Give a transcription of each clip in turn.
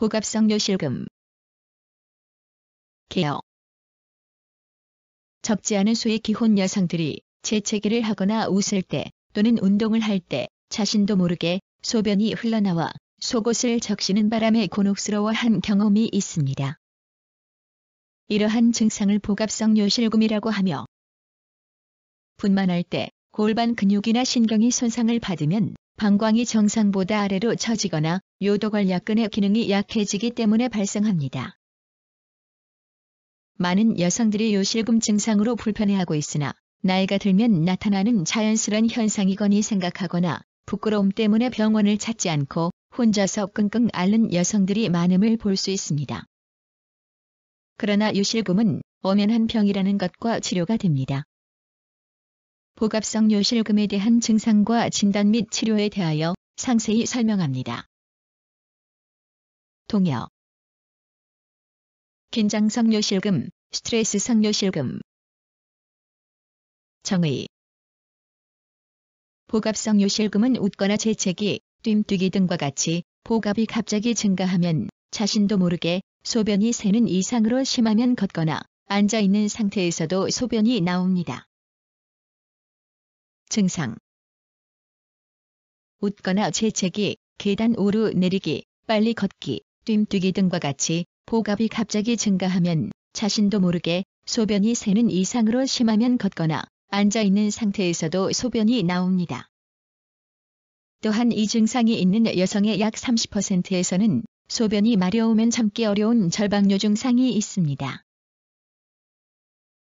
복압성 요실금. 개요. 적지 않은 수의 기혼 여성들이 재채기를 하거나 웃을 때 또는 운동을 할 때 자신도 모르게 소변이 흘러나와 속옷을 적시는 바람에 곤혹스러워한 경험이 있습니다. 이러한 증상을 복압성 요실금이라고 하며, 분만할 때 골반 근육이나 신경이 손상을 받으면 방광이 정상보다 아래로 처지거나 요도관략근의 기능이 약해지기 때문에 발생합니다. 많은 여성들이 요실금 증상으로 불편해하고 있으나 나이가 들면 나타나는 자연스러운 현상이거니 생각하거나 부끄러움 때문에 병원을 찾지 않고 혼자서 끙끙 앓는 여성들이 많음을 볼 수 있습니다. 그러나 요실금은 엄연한 병이라는 것과 치료가 됩니다. 복압성 요실금에 대한 증상과 진단 및 치료에 대하여 상세히 설명합니다. 동요. 긴장성 요실금, 스트레스성 요실금. 정의. 복압성 요실금은 웃거나 재채기, 뜀뛰기 등과 같이 복압이 갑자기 증가하면 자신도 모르게 소변이 새는 이상으로 심하면 걷거나 앉아있는 상태에서도 소변이 나옵니다. 증상. 웃거나 재채기, 계단 오르내리기, 빨리 걷기, 뜀뛰기 등과 같이 복압이 갑자기 증가하면 자신도 모르게 소변이 새는 이상으로 심하면 걷거나 앉아있는 상태에서도 소변이 나옵니다. 또한 이 증상이 있는 여성의 약 30%에서는 소변이 마려우면 참기 어려운 절박뇨 증상이 있습니다.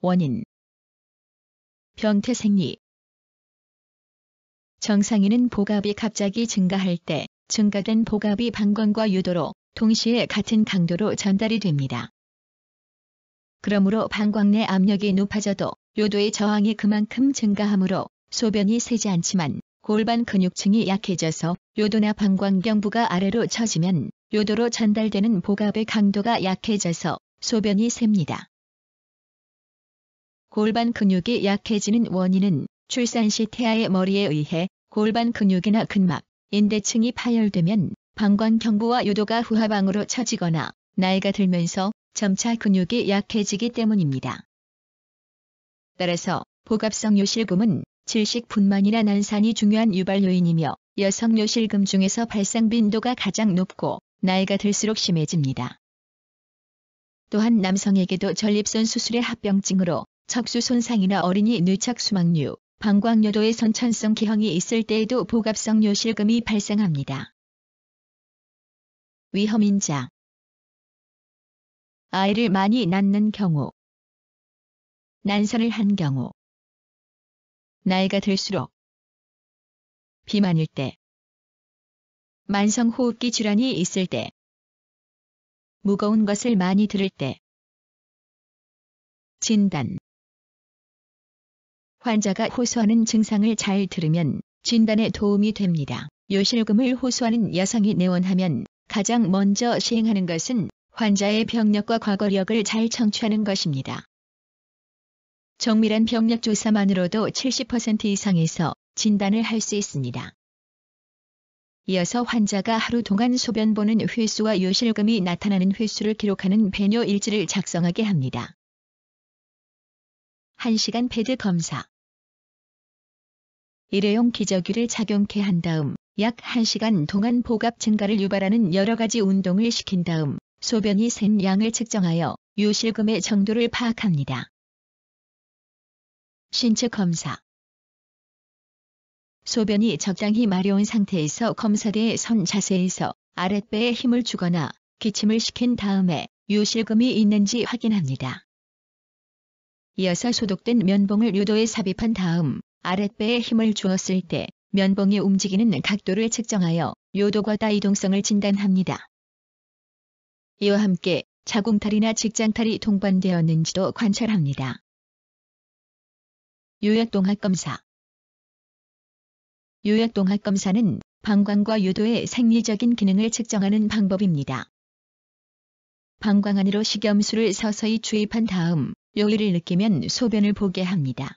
원인. 병태 생리. 정상인은 복압이 갑자기 증가할 때 증가된 복압이 방광과 요도로 동시에 같은 강도로 전달이 됩니다. 그러므로 방광 내 압력이 높아져도 요도의 저항이 그만큼 증가하므로 소변이 새지 않지만 골반 근육층이 약해져서 요도나 방광경부가 아래로 처지면 요도로 전달되는 복압의 강도가 약해져서 소변이 셉니다. 골반 근육이 약해지는 원인은 출산 시 태아의 머리에 의해 골반 근육이나 근막, 인대층이 파열되면 방광경부와 요도가 후하방으로 처지거나 나이가 들면서 점차 근육이 약해지기 때문입니다. 따라서 복압성 요실금은 질식 분만이나 난산이 중요한 유발 요인이며 여성 요실금 중에서 발생 빈도가 가장 높고 나이가 들수록 심해집니다. 또한 남성에게도 전립선 수술의 합병증으로 척수 손상이나 어린이 뇌척 수막류, 방광요도의 선천성 기형이 있을 때에도 복압성 요실금이 발생합니다. 위험인자. 아이를 많이 낳는 경우, 난선을 한 경우, 나이가 들수록, 비만일 때, 만성호흡기 질환이 있을 때, 무거운 것을 많이 들을 때. 진단. 환자가 호소하는 증상을 잘 들으면 진단에 도움이 됩니다. 요실금을 호소하는 여성이 내원하면 가장 먼저 시행하는 것은 환자의 병력과 과거력을 잘 청취하는 것입니다. 정밀한 병력 조사만으로도 70% 이상에서 진단을 할 수 있습니다. 이어서 환자가 하루 동안 소변 보는 횟수와 요실금이 나타나는 횟수를 기록하는 배뇨 일지를 작성하게 합니다. 1시간 패드 검사. 일회용 기저귀를 착용케 한 다음 약 1시간 동안 복압 증가를 유발하는 여러 가지 운동을 시킨 다음 소변이 샌 양을 측정하여 요실금의 정도를 파악합니다. 신체 검사. 소변이 적당히 마려운 상태에서 검사대에 선 자세에서 아랫배에 힘을 주거나 기침을 시킨 다음에 요실금이 있는지 확인합니다. 이어서 소독된 면봉을 요도에 삽입한 다음 아랫배에 힘을 주었을 때 면봉이 움직이는 각도를 측정하여 요도과다 이동성을 진단합니다. 이와 함께 자궁탈이나 직장탈이 동반되었는지도 관찰합니다. 요약동학검사. 요약동학검사는 방광과 요도의 생리적인 기능을 측정하는 방법입니다. 방광 안으로 식염수를 서서히 주입한 다음 요일을 느끼면 소변을 보게 합니다.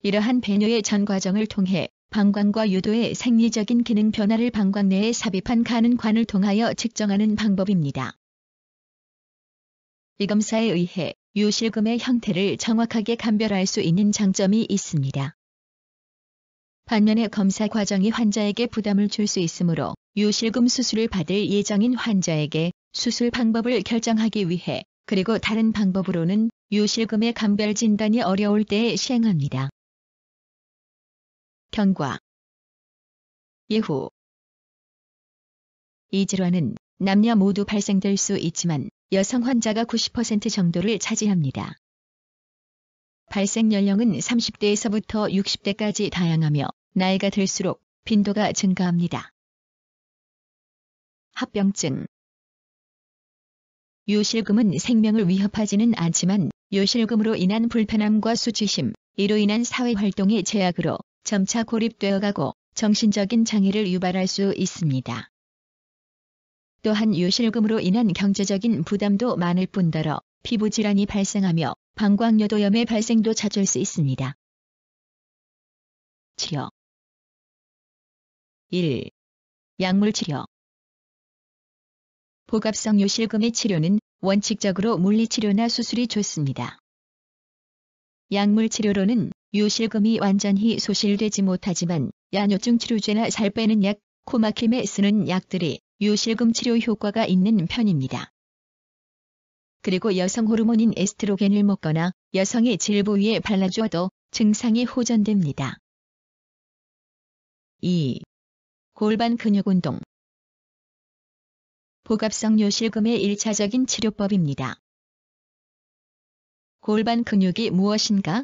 이러한 배뇨의 전 과정을 통해 방광과 요도의 생리적인 기능 변화를 방광 내에 삽입한 가는관을 통하여 측정하는 방법입니다. 이 검사에 의해 요실금의 형태를 정확하게 감별할 수 있는 장점이 있습니다. 반면에 검사 과정이 환자에게 부담을 줄 수 있으므로 요실금 수술을 받을 예정인 환자에게 수술 방법을 결정하기 위해 그리고 다른 방법으로는 요실금의 감별 진단이 어려울 때에 시행합니다. 경과 예후 이 질환은 남녀 모두 발생될 수 있지만 여성 환자가 90% 정도를 차지합니다. 발생 연령은 30대에서부터 60대까지 다양하며 나이가 들수록 빈도가 증가합니다. 합병증 요실금은 생명을 위협하지는 않지만 요실금으로 인한 불편함과 수치심, 이로 인한 사회활동의 제약으로 점차 고립되어 가고 정신적인 장애를 유발할 수 있습니다. 또한 요실금으로 인한 경제적인 부담도 많을 뿐더러 피부질환이 발생하며 방광요도염의 발생도 잦을 수 있습니다. 치료 1. 약물치료 복압성 요실금의 치료는 원칙적으로 물리치료나 수술이 좋습니다. 약물치료로는 요실금이 완전히 소실되지 못하지만 야뇨증 치료제나 살 빼는 약, 코막힘에 쓰는 약들이 요실금 치료 효과가 있는 편입니다. 그리고 여성 호르몬인 에스트로겐을 먹거나 여성의 질 부위에 발라주어도 증상이 호전됩니다. 2. 골반 근육 운동 복압성 요실금의 1차적인 치료법입니다. 골반 근육이 무엇인가?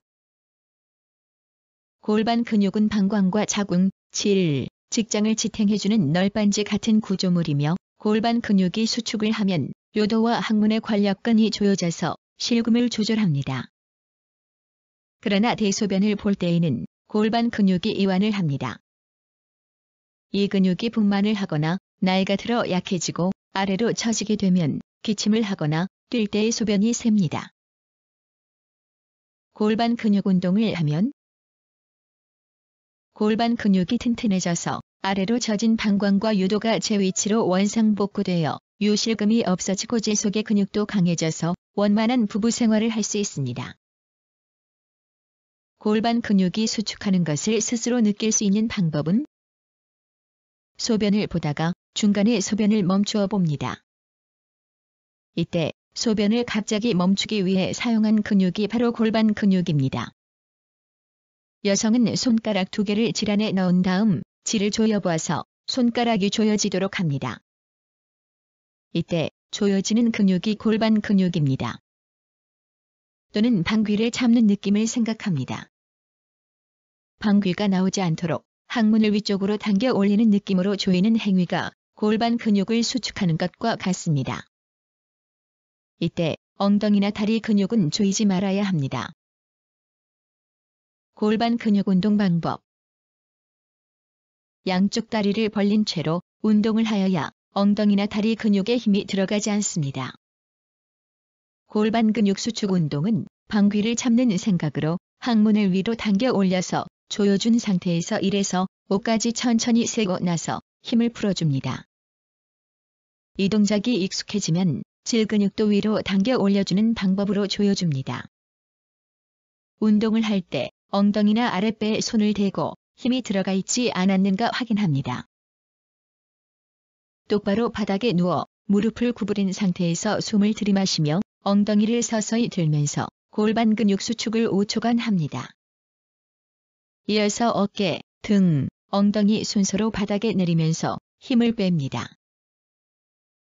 골반 근육은 방광과 자궁, 질, 직장을 지탱해주는 널빤지 같은 구조물이며 골반 근육이 수축을 하면 요도와 항문의 관략근이 조여져서 실금을 조절합니다. 그러나 대소변을 볼 때에는 골반 근육이 이완을 합니다. 이 근육이 분만을 하거나 나이가 들어 약해지고 아래로 처지게 되면 기침을 하거나 뛸 때의 소변이 셉니다. 골반 근육 운동을 하면 골반 근육이 튼튼해져서 아래로 처진 방광과 요도가 제 위치로 원상복구되어 요실금이 없어지고 제 속의 근육도 강해져서 원만한 부부 생활을 할 수 있습니다. 골반 근육이 수축하는 것을 스스로 느낄 수 있는 방법은 소변을 보다가 중간에 소변을 멈추어 봅니다. 이때 소변을 갑자기 멈추기 위해 사용한 근육이 바로 골반 근육입니다. 여성은 손가락 2개를 질 안에 넣은 다음 질을 조여보아서 손가락이 조여지도록 합니다. 이때 조여지는 근육이 골반 근육입니다. 또는 방귀를 참는 느낌을 생각합니다. 방귀가 나오지 않도록 항문을 위쪽으로 당겨 올리는 느낌으로 조이는 행위가 골반 근육을 수축하는 것과 같습니다. 이때 엉덩이나 다리 근육은 조이지 말아야 합니다. 골반 근육 운동 방법 양쪽 다리를 벌린 채로 운동을 하여야 엉덩이나 다리 근육에 힘이 들어가지 않습니다. 골반 근육 수축 운동은 방귀를 참는 생각으로 항문을 위로 당겨 올려서 조여준 상태에서 1에서 5까지 천천히 세고 나서 힘을 풀어줍니다. 이 동작이 익숙해지면 질 근육도 위로 당겨 올려주는 방법으로 조여줍니다. 운동을 할 때 엉덩이나 아랫배에 손을 대고 힘이 들어가 있지 않았는가 확인합니다. 똑바로 바닥에 누워 무릎을 구부린 상태에서 숨을 들이마시며 엉덩이를 서서히 들면서 골반 근육 수축을 5초간 합니다. 이어서 어깨, 등, 엉덩이 순서로 바닥에 내리면서 힘을 뺍니다.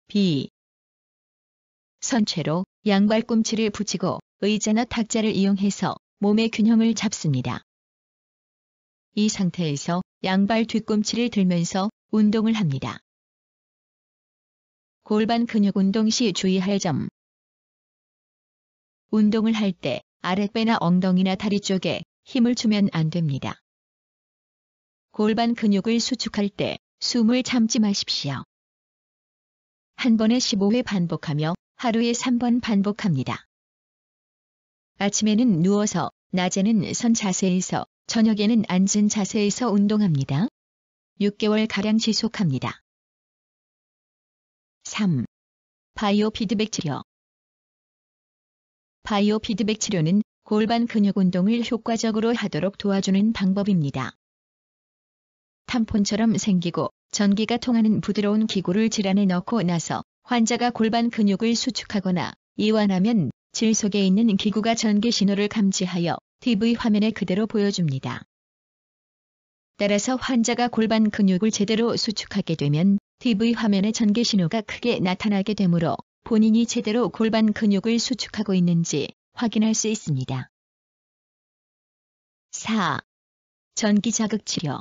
B. 선체로 양발 꿈치를 붙이고 의자나 탁자를 이용해서 몸의 균형을 잡습니다. 이 상태에서 양발 뒤꿈치를 들면서 운동을 합니다. 골반 근육 운동 시 주의할 점. 운동을 할 때 아랫배나 엉덩이나 다리 쪽에 힘을 주면 안 됩니다. 골반 근육을 수축할 때 숨을 참지 마십시오. 한 번에 15회 반복하며 하루에 3번 반복합니다. 아침에는 누워서, 낮에는 선 자세에서 저녁에는 앉은 자세에서 운동합니다. 6개월가량 지속합니다. 3. 바이오 피드백 치료. 바이오 피드백 치료는 골반 근육 운동을 효과적으로 하도록 도와주는 방법입니다. 탐폰처럼 생기고 전기가 통하는 부드러운 기구를 질환에 넣고 나서 환자가 골반 근육을 수축하거나 이완하면 질 속에 있는 기구가 전기 신호를 감지하여 TV 화면에 그대로 보여줍니다. 따라서 환자가 골반 근육을 제대로 수축하게 되면 TV 화면에 전기 신호가 크게 나타나게 되므로 본인이 제대로 골반 근육을 수축하고 있는지 확인할 수 있습니다. 4. 전기 자극 치료.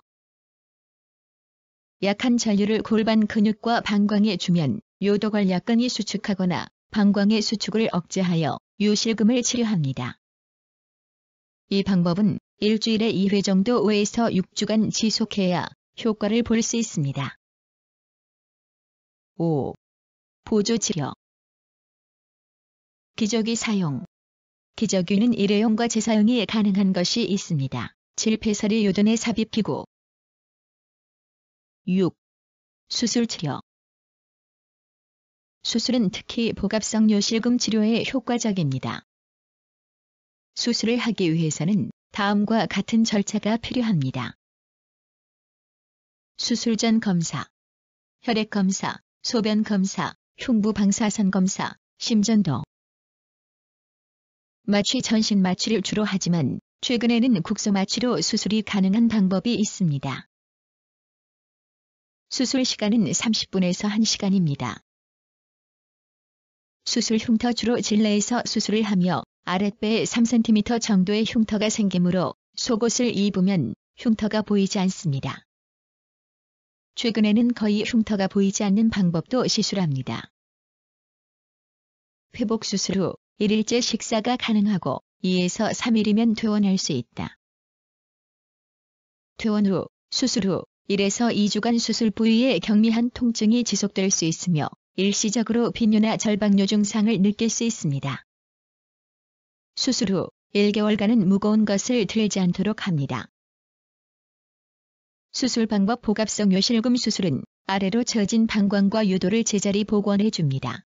약한 전류를 골반 근육과 방광에 주면 요도관략근이 수축하거나 방광의 수축을 억제하여 요실금을 치료합니다. 이 방법은 일주일에 2회 정도 5에서 6주간 지속해야 효과를 볼 수 있습니다. 5. 보조치료. 기저귀 사용. 기저귀는 일회용과 재사용이 가능한 것이 있습니다. 질폐설이 요돈의 삽입기구. 6. 수술치료. 수술은 특히 복압성 요실금 치료에 효과적입니다. 수술을 하기 위해서는 다음과 같은 절차가 필요합니다. 수술 전 검사, 혈액 검사, 소변 검사, 흉부 방사선 검사, 심전도. 마취 전신 마취를 주로 하지만 최근에는 국소 마취로 수술이 가능한 방법이 있습니다. 수술 시간은 30분에서 1시간입니다. 수술 흉터 주로 질내에서 수술을 하며 아랫배에 3cm 정도의 흉터가 생기므로 속옷을 입으면 흉터가 보이지 않습니다. 최근에는 거의 흉터가 보이지 않는 방법도 시술합니다. 회복 수술 후 1일째 식사가 가능하고 2에서 3일이면 퇴원할 수 있다. 퇴원 후, 수술 후 1에서 2주간 수술 부위에 경미한 통증이 지속될 수 있으며 일시적으로 빈뇨나 절박뇨 증상을 느낄 수 있습니다. 수술 후 1개월간은 무거운 것을 들지 않도록 합니다. 수술 방법. 복압성 요실금 수술은 아래로 처진 방광과 요도를 제자리 복원해 줍니다.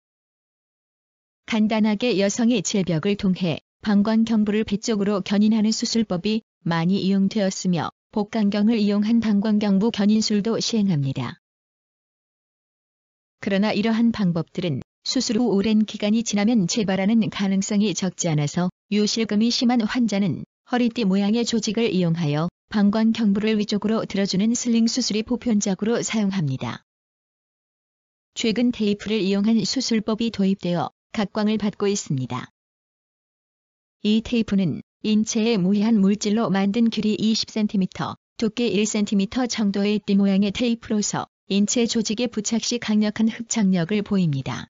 간단하게 여성의 질벽을 통해 방광경부를 배쪽으로 견인하는 수술법이 많이 이용되었으며 복강경을 이용한 방광경부 견인술도 시행합니다. 그러나 이러한 방법들은 수술 후 오랜 기간이 지나면 재발하는 가능성이 적지 않아서 요실금이 심한 환자는 허리띠 모양의 조직을 이용하여 방광경부를 위쪽으로 들어주는 슬링 수술이 보편적으로 사용합니다. 최근 테이프를 이용한 수술법이 도입되어 각광을 받고 있습니다. 이 테이프는 인체에 무해한 물질로 만든 길이 20cm, 두께 1cm 정도의 띠 모양의 테이프로서 인체 조직에 부착 시 강력한 흡착력을 보입니다.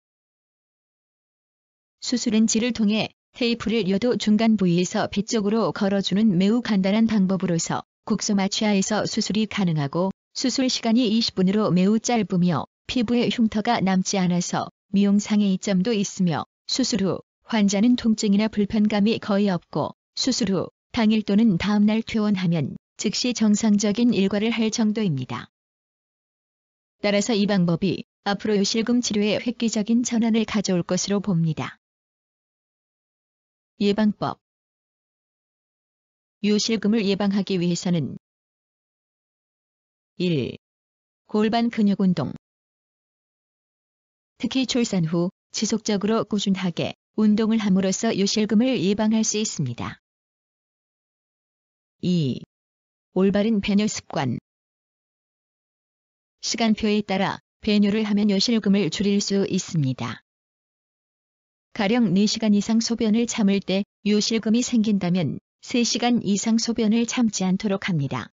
수술은 질을 통해 테이프를 요도 중간 부위에서 배 쪽으로 걸어주는 매우 간단한 방법으로서 국소 마취하에서 수술이 가능하고 수술 시간이 20분으로 매우 짧으며 피부에 흉터가 남지 않아서 미용상의 이점도 있으며 수술 후 환자는 통증이나 불편감이 거의 없고 수술 후 당일 또는 다음날 퇴원하면 즉시 정상적인 일과를 할 정도입니다. 따라서 이 방법이 앞으로 요실금 치료에 획기적인 전환을 가져올 것으로 봅니다. 예방법. 요실금을 예방하기 위해서는 1. 골반 근육 운동. 특히 출산 후 지속적으로 꾸준하게 운동을 함으로써 요실금을 예방할 수 있습니다. 2. 올바른 배뇨 습관. 시간표에 따라 배뇨를 하면 요실금을 줄일 수 있습니다. 가령 4시간 이상 소변을 참을 때 요실금이 생긴다면 3시간 이상 소변을 참지 않도록 합니다.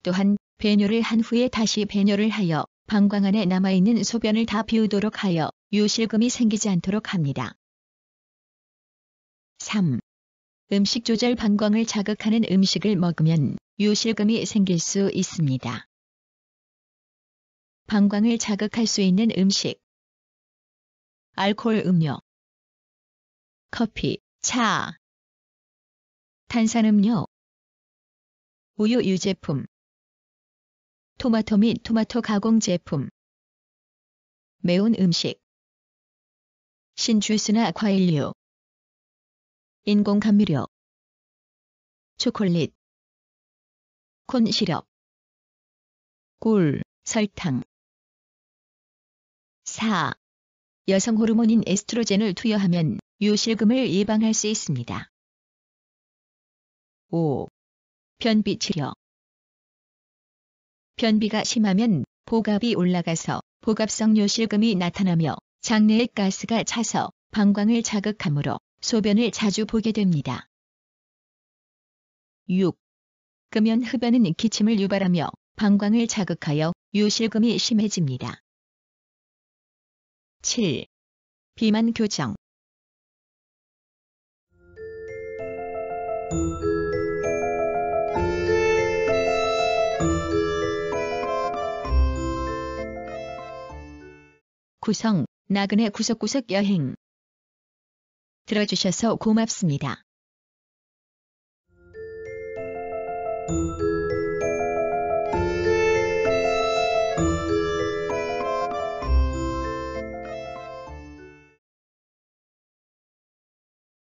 또한 배뇨를 한 후에 다시 배뇨를 하여 방광 안에 남아있는 소변을 다 비우도록 하여 요실금이 생기지 않도록 합니다. 3. 음식 조절. 방광을 자극하는 음식을 먹으면 요실금이 생길 수 있습니다. 방광을 자극할 수 있는 음식. 알코올 음료, 커피, 차, 탄산음료, 우유 유제품, 토마토 및 토마토 가공 제품, 매운 음식, 신주스나 과일류, 인공 감미료, 초콜릿, 콘 시럽, 꿀, 설탕. 4. 여성 호르몬인 에스트로겐을 투여하면 요실금을 예방할 수 있습니다. 5. 변비 치료. 변비가 심하면 복압이 올라가서 복압성 요실금이 나타나며 장내에 가스가 차서 방광을 자극하므로 소변을 자주 보게 됩니다. 6. 금연 흡연은 기침을 유발하며 방광을 자극하여 요실금이 심해집니다. 7. 비만 교정. 구성, 나그네 구석구석 여행. 들어주셔서 고맙습니다.